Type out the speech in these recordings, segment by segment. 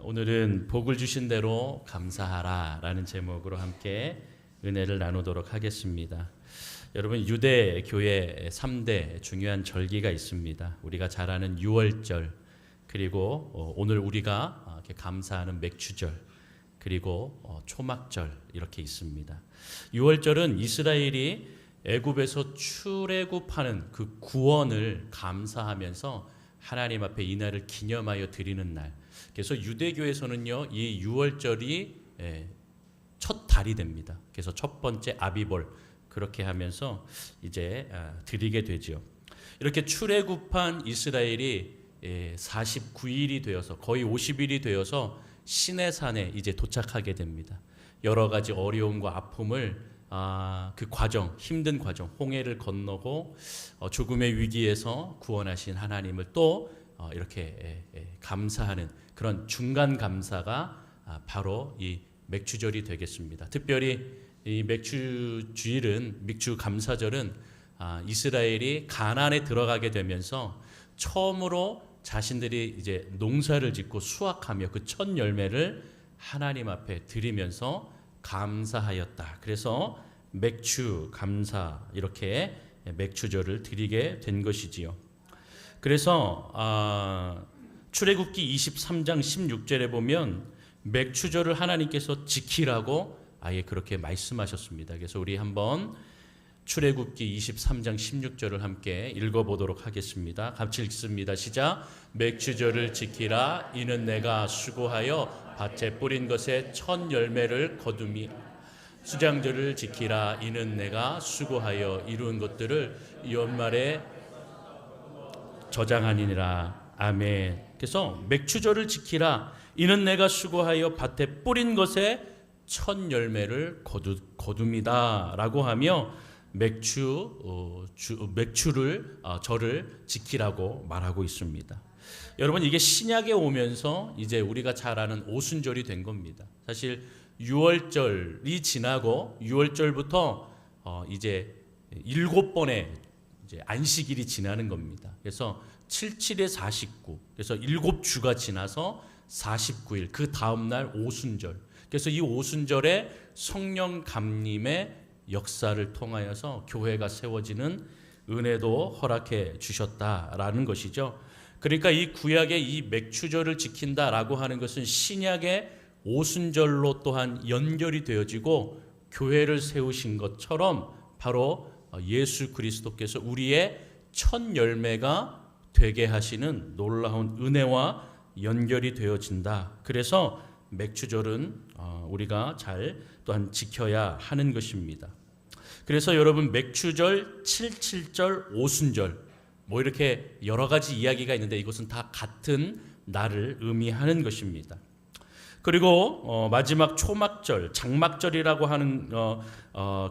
오늘은 복을 주신 대로 감사하라 라는 제목으로 함께 은혜를 나누도록 하겠습니다. 여러분, 유대 교회 3대 중요한 절기가 있습니다. 우리가 잘 아는 유월절, 그리고 오늘 우리가 이렇게 감사하는 맥추절, 그리고 초막절 이렇게 있습니다. 유월절은 이스라엘이 애굽에서 출애굽하는 그 구원을 감사하면서 하나님 앞에 이 날을 기념하여 드리는 날. 그래서 유대교에서는요, 이 유월절이 첫 달이 됩니다. 그래서 첫 번째 아비벌 그렇게 하면서 이제 드리게 되죠. 이렇게 출애굽한 이스라엘이 49일이 되어서 거의 50일이 되어서 시내산에 이제 도착하게 됩니다. 여러 가지 어려움과 아픔을 그 과정, 힘든 과정, 홍해를 건너고 죽음의 위기에서 구원하신 하나님을 또 이렇게 감사하는 그런 중간 감사가 바로 이 맥추절이 되겠습니다. 특별히 이 맥추주일은, 맥추 감사절은 이스라엘이 가나안에 들어가게 되면서 처음으로 자신들이 이제 농사를 짓고 수확하며 그 첫 열매를 하나님 앞에 드리면서 감사하였다. 그래서 맥추 감사, 이렇게 맥추절을 드리게 된 것이지요. 그래서 출애굽기 23장 16절에 보면 맥추절을 하나님께서 지키라고 아예 그렇게 말씀하셨습니다. 그래서 우리 한번 출애굽기 23장 16절을 함께 읽어보도록 하겠습니다. 같이 읽습니다. 시작. 맥추절을 지키라. 이는 내가 수고하여 밭에 뿌린 것의 첫 열매를 거두미. 수장절을 지키라. 이는 내가 수고하여 이룬 것들을 연말에 저장하니라. 아멘. 그래서 맥추절을 지키라. 이는 내가 수고하여 밭에 뿌린 것의 첫 열매를 거둡니다 라고 하며 맥추를 절을 지키라고 말하고 있습니다. 여러분, 이게 신약에 오면서 이제 우리가 잘 아는 오순절이 된 겁니다. 사실 유월절이 지나고 유월절부터 이제 7번의 이제 안식일이 지나는 겁니다. 그래서 77에 49, 그래서 7주가 지나서 49일, 그 다음 날 오순절. 그래서 이 오순절에 성령 감림의 역사를 통하여서 교회가 세워지는 은혜도 허락해 주셨다라는 것이죠. 그러니까 이 구약의 이 맥추절을 지킨다라고 하는 것은 신약의 오순절로 또한 연결이 되어지고 교회를 세우신 것처럼 바로 예수 그리스도께서 우리의 첫 열매가 되게 하시는 놀라운 은혜와 연결이 되어진다. 그래서 맥추절은 우리가 잘 또한 지켜야 하는 것입니다. 그래서 여러분, 맥추절, 77절, 오순절 뭐 이렇게 여러 가지 이야기가 있는데 이것은 다 같은 날을 의미하는 것입니다. 그리고 마지막 초막절, 장막절이라고 하는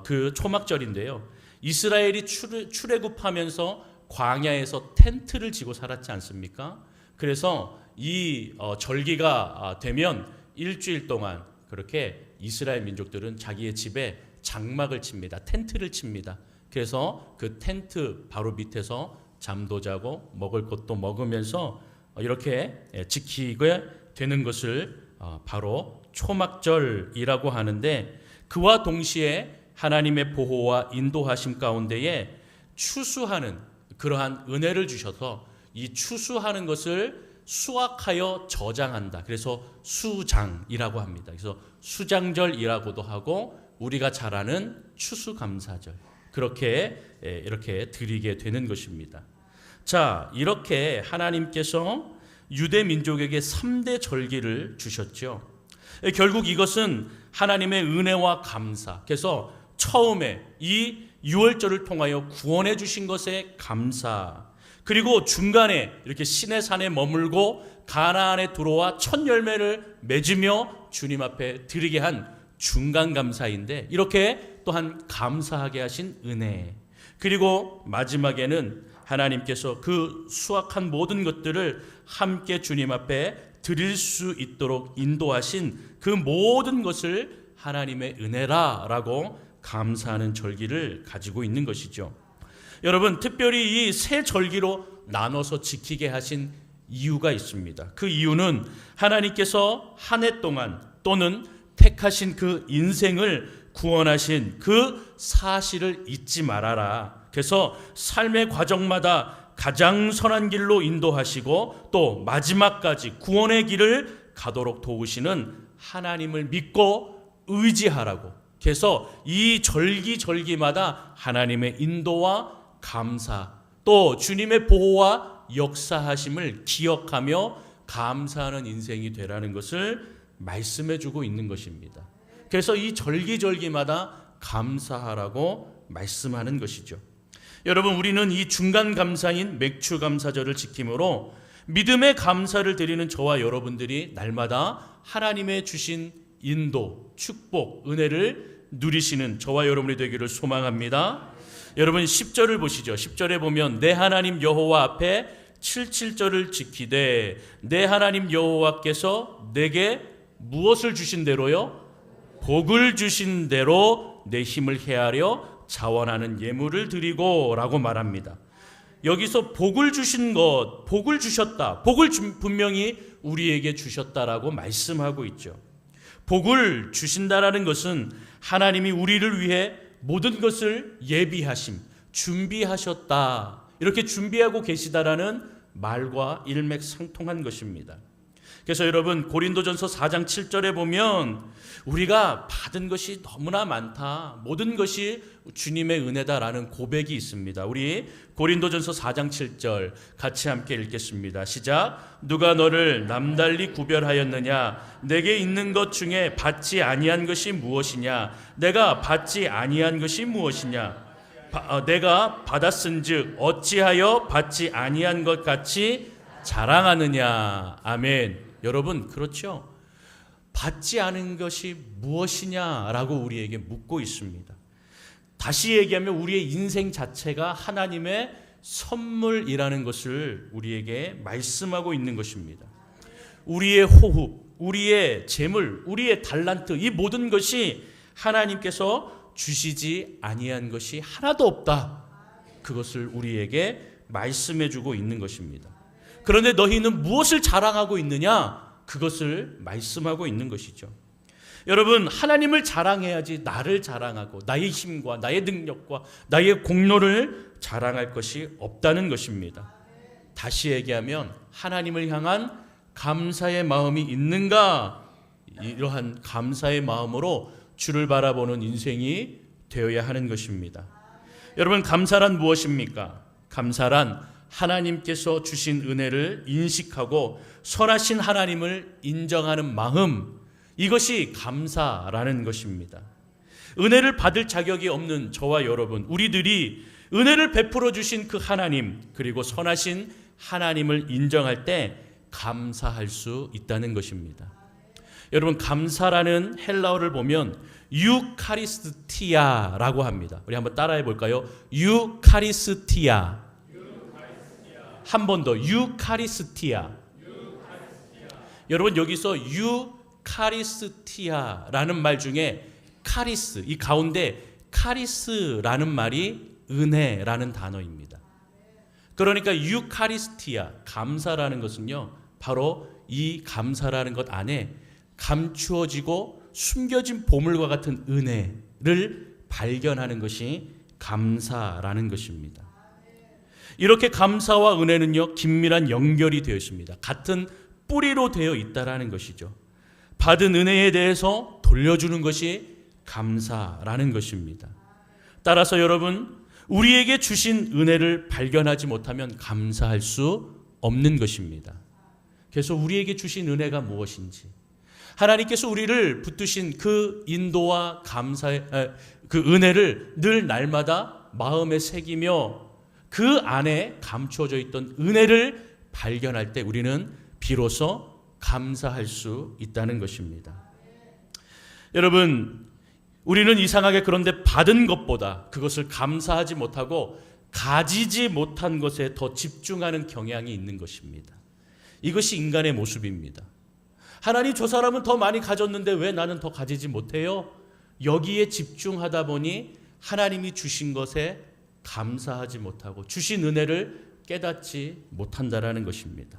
그 초막절인데요. 이스라엘이 출애굽하면서 광야에서 텐트를 지고 살았지 않습니까? 그래서 이 절기가 되면 일주일 동안 그렇게 이스라엘 민족들은 자기의 집에 장막을 칩니다. 텐트를 칩니다. 그래서 그 텐트 바로 밑에서 잠도 자고 먹을 것도 먹으면서 이렇게 지키게 되는 것을 바로 초막절이라고 하는데, 그와 동시에 하나님의 보호와 인도하심 가운데에 추수하는 그러한 은혜를 주셔서 이 추수하는 것을 수확하여 저장한다. 그래서 수장이라고 합니다. 그래서 수장절이라고도 하고 우리가 잘 아는 추수감사절, 그렇게 이렇게 드리게 되는 것입니다. 자, 이렇게 하나님께서 유대 민족에게 3대 절기를 주셨죠. 결국 이것은 하나님의 은혜와 감사, 그래서 처음에 이 유월절을 통하여 구원해 주신 것에 감사, 그리고 중간에 이렇게 시내산에 머물고 가나안에 들어와 첫 열매를 맺으며 주님 앞에 드리게 한 중간 감사인데, 이렇게 또한 감사하게 하신 은혜, 그리고 마지막에는 하나님께서 그 수확한 모든 것들을 함께 주님 앞에 드릴 수 있도록 인도하신 그 모든 것을 하나님의 은혜라라고 감사하는 절기를 가지고 있는 것이죠. 여러분, 특별히 이 세 절기로 나눠서 지키게 하신 이유가 있습니다. 그 이유는 하나님께서 한 해 동안 또는 택하신 그 인생을 구원하신 그 사실을 잊지 말아라. 그래서 삶의 과정마다 가장 선한 길로 인도하시고 또 마지막까지 구원의 길을 가도록 도우시는 하나님을 믿고 의지하라고. 그래서 이 절기절기마다 하나님의 인도와 감사, 또 주님의 보호와 역사하심을 기억하며 감사하는 인생이 되라는 것을 말씀해주고 있는 것입니다. 그래서 이 절기절기마다 감사하라고 말씀하는 것이죠. 여러분, 우리는 이 중간 감사인 맥주 감사절을 지킴으로 믿음의 감사를 드리는 저와 여러분들이 날마다 하나님의 주신 인도, 축복, 은혜를 누리시는 저와 여러분이 되기를 소망합니다. 여러분 10절을 보시죠. 10절에 보면 내 하나님 여호와 앞에 77절을 지키되 내 하나님 여호와께서 내게 무엇을 주신 대로요? 복을 주신 대로 내 힘을 헤아려 자원하는 예물을 드리고 라고 말합니다. 여기서 복을 주신 것, 복을 주셨다, 복을 분명히 우리에게 주셨다라고 말씀하고 있죠. 복을 주신다라는 것은 하나님이 우리를 위해 모든 것을 예비하심, 준비하셨다, 이렇게 준비하고 계시다라는 말과 일맥상통한 것입니다. 그래서 여러분 고린도전서 4장 7절에 보면 우리가 받은 것이 너무나 많다, 모든 것이 주님의 은혜다라는 고백이 있습니다. 우리 고린도전서 4장 7절 같이 함께 읽겠습니다. 시작. 누가 너를 남달리 구별하였느냐? 내게 있는 것 중에 받지 아니한 것이 무엇이냐? 내가 받지 아니한 것이 무엇이냐? 내가 받았은즉 어찌하여 받지 아니한 것 같이 자랑하느냐? 아멘. 여러분 그렇죠? 받지 않은 것이 무엇이냐라고 우리에게 묻고 있습니다. 다시 얘기하면 우리의 인생 자체가 하나님의 선물이라는 것을 우리에게 말씀하고 있는 것입니다. 우리의 호흡, 우리의 재물, 우리의 달란트, 이 모든 것이 하나님께서 주시지 아니한 것이 하나도 없다. 그것을 우리에게 말씀해주고 있는 것입니다. 그런데 너희는 무엇을 자랑하고 있느냐? 그것을 말씀하고 있는 것이죠. 여러분, 하나님을 자랑해야지 나를 자랑하고 나의 힘과 나의 능력과 나의 공로를 자랑할 것이 없다는 것입니다. 다시 얘기하면 하나님을 향한 감사의 마음이 있는가? 이러한 감사의 마음으로 주를 바라보는 인생이 되어야 하는 것입니다. 여러분, 감사란 무엇입니까? 감사란 하나님께서 주신 은혜를 인식하고 선하신 하나님을 인정하는 마음, 이것이 감사라는 것입니다. 은혜를 받을 자격이 없는 저와 여러분, 우리들이 은혜를 베풀어 주신 그 하나님, 그리고 선하신 하나님을 인정할 때 감사할 수 있다는 것입니다. 여러분, 감사라는 헬라어를 보면 유카리스티아라고 합니다. 우리 한번 따라해 볼까요? 유카리스티아. 한 번 더, 유카리스티아. 여러분, 여기서 유카리스티아라는 말 중에 카리스, 이 가운데 카리스라는 말이 은혜라는 단어입니다. 그러니까 유카리스티아, 감사라는 것은요, 바로 이 감사라는 것 안에 감추어지고 숨겨진 보물과 같은 은혜를 발견하는 것이 감사라는 것입니다. 이렇게 감사와 은혜는요, 긴밀한 연결이 되어 있습니다. 같은 뿌리로 되어 있다라는 것이죠. 받은 은혜에 대해서 돌려주는 것이 감사라는 것입니다. 따라서 여러분, 우리에게 주신 은혜를 발견하지 못하면 감사할 수 없는 것입니다. 그래서 우리에게 주신 은혜가 무엇인지, 하나님께서 우리를 붙드신 그 인도와 감사의 그 은혜를 늘 날마다 마음에 새기며 그 안에 감추어져 있던 은혜를 발견할 때 우리는 비로소 감사할 수 있다는 것입니다. 여러분, 우리는 이상하게 그런데 받은 것보다 그것을 감사하지 못하고 가지지 못한 것에 더 집중하는 경향이 있는 것입니다. 이것이 인간의 모습입니다. 하나님, 저 사람은 더 많이 가졌는데 왜 나는 더 가지지 못해요? 여기에 집중하다 보니 하나님이 주신 것에 감사하지 못하고 주신 은혜를 깨닫지 못한다라는 것입니다.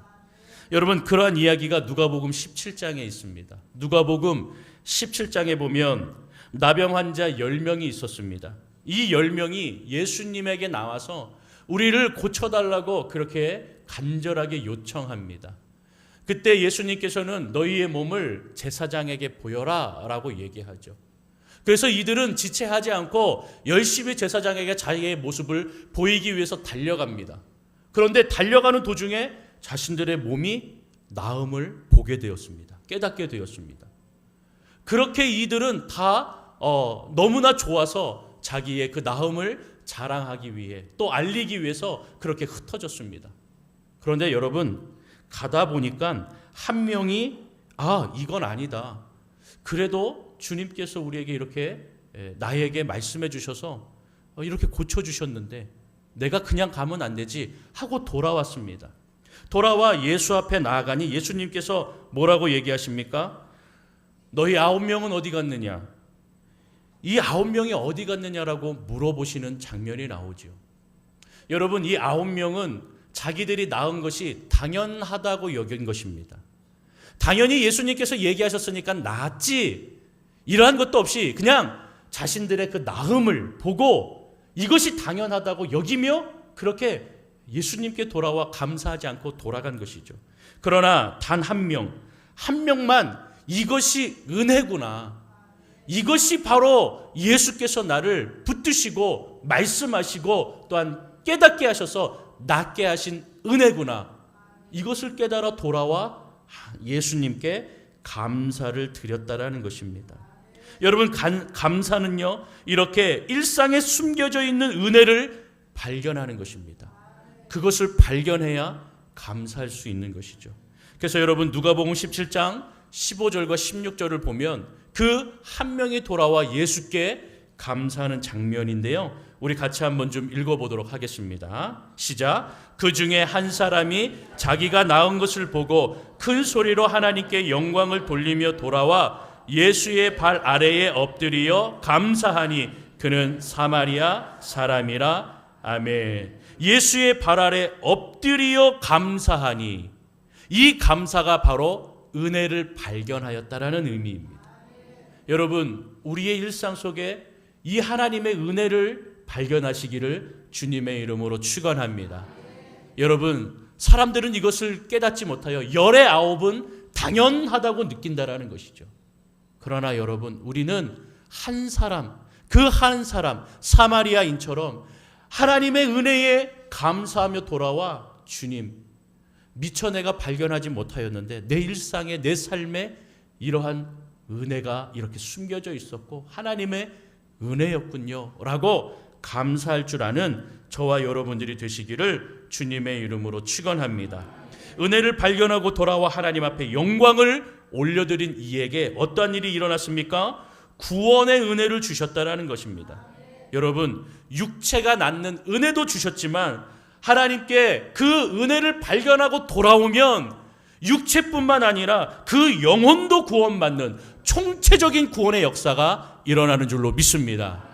여러분, 그러한 이야기가 누가복음 17장에 있습니다. 누가복음 17장에 보면 나병 환자 10명이 있었습니다. 이 10명이 예수님에게 나와서 우리를 고쳐달라고 그렇게 간절하게 요청합니다. 그때 예수님께서는 너희의 몸을 제사장에게 보여라 라고 얘기하죠. 그래서 이들은 지체하지 않고 열심히 제사장에게 자기의 모습을 보이기 위해서 달려갑니다. 그런데 달려가는 도중에 자신들의 몸이 나음을 보게 되었습니다. 깨닫게 되었습니다. 그렇게 이들은 다 너무나 좋아서 자기의 그 나음을 자랑하기 위해 또 알리기 위해서 그렇게 흩어졌습니다. 그런데 여러분, 가다 보니까 한 명이 이건 아니다. 그래도 주님께서 우리에게 이렇게 나에게 말씀해 주셔서 이렇게 고쳐주셨는데 내가 그냥 가면 안 되지 하고 돌아왔습니다. 돌아와 예수 앞에 나아가니 예수님께서 뭐라고 얘기하십니까? 너희 9명은 어디 갔느냐? 이 9명이 어디 갔느냐라고 물어보시는 장면이 나오죠. 여러분, 이 9명은 자기들이 낳은 것이 당연하다고 여긴 것입니다. 당연히 예수님께서 얘기하셨으니까 낳았지, 이러한 것도 없이 그냥 자신들의 그 낳음을 보고 이것이 당연하다고 여기며 그렇게 예수님께 돌아와 감사하지 않고 돌아간 것이죠. 그러나 단 한 명만 이것이 은혜구나, 이것이 바로 예수께서 나를 붙드시고 말씀하시고 또한 깨닫게 하셔서 낫게 하신 은혜구나, 이것을 깨달아 돌아와 예수님께 감사를 드렸다라는 것입니다. 여러분, 감사는요, 이렇게 일상에 숨겨져 있는 은혜를 발견하는 것입니다. 그것을 발견해야 감사할 수 있는 것이죠. 그래서 여러분, 누가복음 17장 15절과 16절을 보면 그 한 명이 돌아와 예수께 감사하는 장면인데요, 우리 같이 한번 좀 읽어보도록 하겠습니다. 시작. 그 중에 한 사람이 자기가 낳은 것을 보고 큰 소리로 하나님께 영광을 돌리며 돌아와 예수의 발 아래에 엎드리어 감사하니 그는 사마리아 사람이라. 아멘. 예수의 발 아래 엎드리어 감사하니, 이 감사가 바로 은혜를 발견하였다라는 의미입니다. 여러분, 우리의 일상 속에 이 하나님의 은혜를 발견하시기를 주님의 이름으로 축원합니다. 여러분, 사람들은 이것을 깨닫지 못하여 열의 아홉은 당연하다고 느낀다라는 것이죠. 그러나 여러분, 우리는 한 사람, 그 한 사람 사마리아인처럼 하나님의 은혜에 감사하며 돌아와 주님, 미처 내가 발견하지 못하였는데 내 일상에, 내 삶에 이러한 은혜가 이렇게 숨겨져 있었고 하나님의 은혜였군요 라고 감사할 줄 아는 저와 여러분들이 되시기를 주님의 이름으로 축원합니다. 은혜를 발견하고 돌아와 하나님 앞에 영광을 올려드린 이에게 어떠한 일이 일어났습니까? 구원의 은혜를 주셨다라는 것입니다. 여러분, 육체가 낳는 은혜도 주셨지만 하나님께 그 은혜를 발견하고 돌아오면 육체뿐만 아니라 그 영혼도 구원받는 총체적인 구원의 역사가 일어나는 줄로 믿습니다.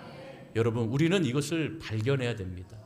여러분, 우리는 이것을 발견해야 됩니다.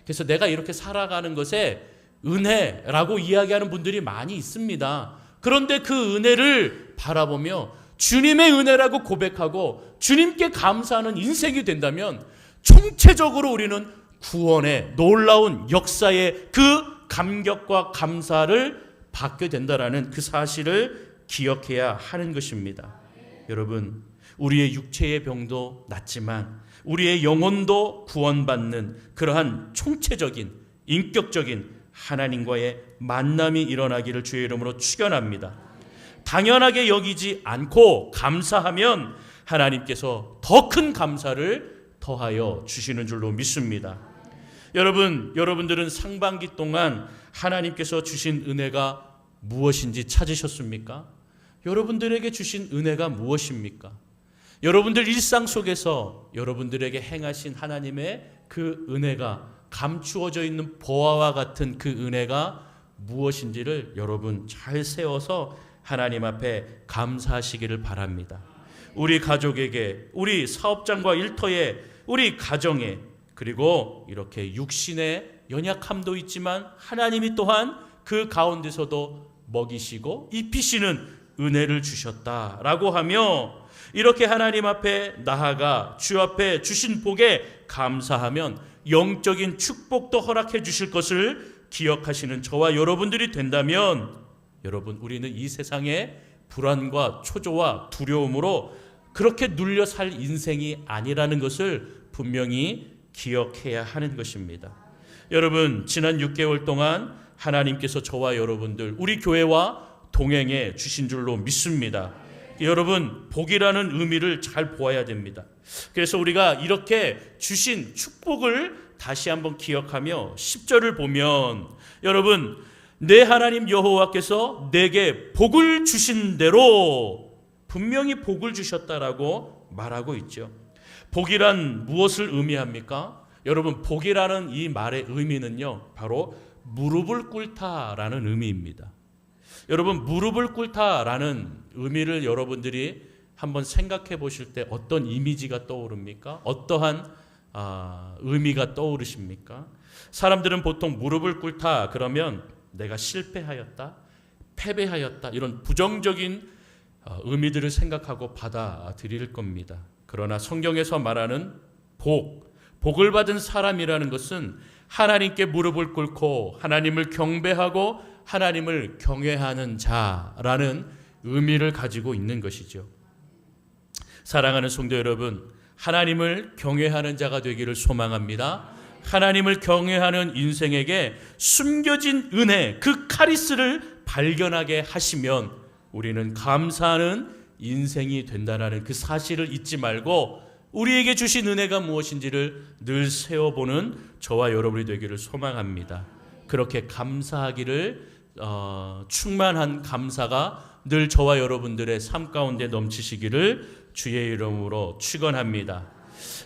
그래서 내가 이렇게 살아가는 것에 은혜라고 이야기하는 분들이 많이 있습니다. 그런데 그 은혜를 바라보며 주님의 은혜라고 고백하고 주님께 감사하는 인생이 된다면 총체적으로 우리는 구원의 놀라운 역사의 그 감격과 감사를 받게 된다라는 그 사실을 기억해야 하는 것입니다. 여러분, 우리의 육체의 병도 낫지만 우리의 영혼도 구원받는 그러한 총체적인 인격적인 하나님과의 만남이 일어나기를 주의 이름으로 축원합니다. 당연하게 여기지 않고 감사하면 하나님께서 더 큰 감사를 더하여 주시는 줄로 믿습니다. 여러분들은 상반기 동안 하나님께서 주신 은혜가 무엇인지 찾으셨습니까? 여러분들에게 주신 은혜가 무엇입니까? 여러분들 일상 속에서 여러분들에게 행하신 하나님의 그 은혜가 감추어져 있는 보화와 같은 그 은혜가 무엇인지를 여러분 잘 세워서 하나님 앞에 감사하시기를 바랍니다. 우리 가족에게, 우리 사업장과 일터에, 우리 가정에, 그리고 이렇게 육신의 연약함도 있지만 하나님이 또한 그 가운데서도 먹이시고 입히시는 은혜를 주셨다라고 하며 이렇게 하나님 앞에 나아가 주 앞에 주신 복에 감사하면 영적인 축복도 허락해 주실 것을 기억하시는 저와 여러분들이 된다면 여러분 우리는 이 세상의 불안과 초조와 두려움으로 그렇게 눌려 살 인생이 아니라는 것을 분명히 기억해야 하는 것입니다. 여러분 지난 6개월 동안 하나님께서 저와 여러분들 우리 교회와 동행해 주신 줄로 믿습니다. 여러분 복이라는 의미를 잘 보아야 됩니다. 그래서 우리가 이렇게 주신 축복을 다시 한번 기억하며 10절을 보면 여러분 내 하나님 여호와께서 내게 복을 주신 대로 분명히 복을 주셨다라고 말하고 있죠. 복이란 무엇을 의미합니까? 여러분 복이라는 이 말의 의미는요 바로 무릎을 꿇다라는 의미입니다. 여러분 무릎을 꿇다라는 의미를 여러분들이 한번 생각해 보실 때 어떤 이미지가 떠오릅니까? 어떠한 의미가 떠오르십니까? 사람들은 보통 무릎을 꿇다 그러면 내가 실패하였다, 패배하였다 이런 부정적인 의미들을 생각하고 받아들일 겁니다. 그러나 성경에서 말하는 복을 받은 사람이라는 것은 하나님께 무릎을 꿇고 하나님을 경배하고 하나님을 경외하는 자라는 의미를 가지고 있는 것이죠. 사랑하는 성도 여러분, 하나님을 경외하는 자가 되기를 소망합니다. 하나님을 경외하는 인생에게 숨겨진 은혜, 그 카리스를 발견하게 하시면 우리는 감사하는 인생이 된다는 그 사실을 잊지 말고 우리에게 주신 은혜가 무엇인지를 늘 세워보는 저와 여러분이 되기를 소망합니다. 그렇게 감사하기를 충만한 감사가 늘 저와 여러분들의 삶 가운데 넘치시기를 주의 이름으로 축원합니다.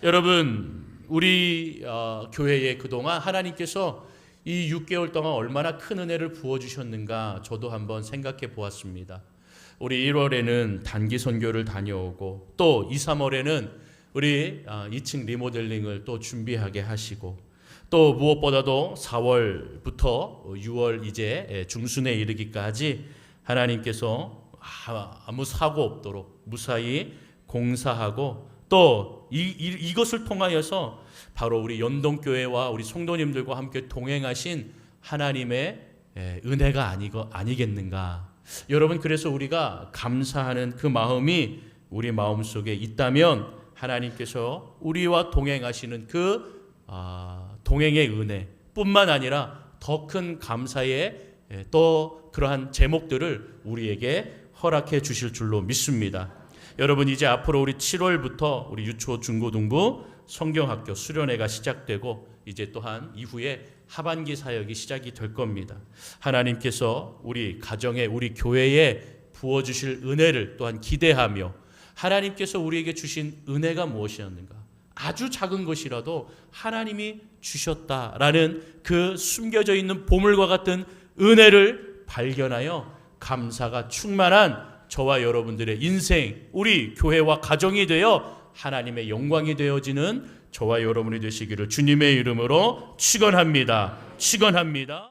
여러분 우리 교회에 그동안 하나님께서 이 6개월 동안 얼마나 큰 은혜를 부어주셨는가 저도 한번 생각해 보았습니다. 우리 1월에는 단기 선교를 다녀오고 또 2, 3월에는 우리 2층 리모델링을 또 준비하게 하시고 또 무엇보다도 4월부터 6월 이제 중순에 이르기까지 하나님께서 아무 사고 없도록 무사히 공사하고 또 이것을 통하여서 바로 우리 연동교회와 우리 성도님들과 함께 동행하신 하나님의 은혜가 아니겠는가. 여러분 그래서 우리가 감사하는 그 마음이 우리 마음속에 있다면 하나님께서 우리와 동행하시는 그 동행의 은혜 뿐만 아니라 더 큰 감사의 또 그러한 제목들을 우리에게 허락해 주실 줄로 믿습니다. 여러분 이제 앞으로 우리 7월부터 우리 유초 중고등부 성경학교 수련회가 시작되고 이제 또한 이후에 하반기 사역이 시작이 될 겁니다. 하나님께서 우리 가정에 우리 교회에 부어주실 은혜를 또한 기대하며 하나님께서 우리에게 주신 은혜가 무엇이었는가 아주 작은 것이라도 하나님이 주셨다라는 그 숨겨져 있는 보물과 같은 은혜를 발견하여 감사가 충만한 저와 여러분들의 인생, 우리 교회와 가정이 되어 하나님의 영광이 되어지는 저와 여러분이 되시기를 주님의 이름으로 축원합니다. 축원합니다.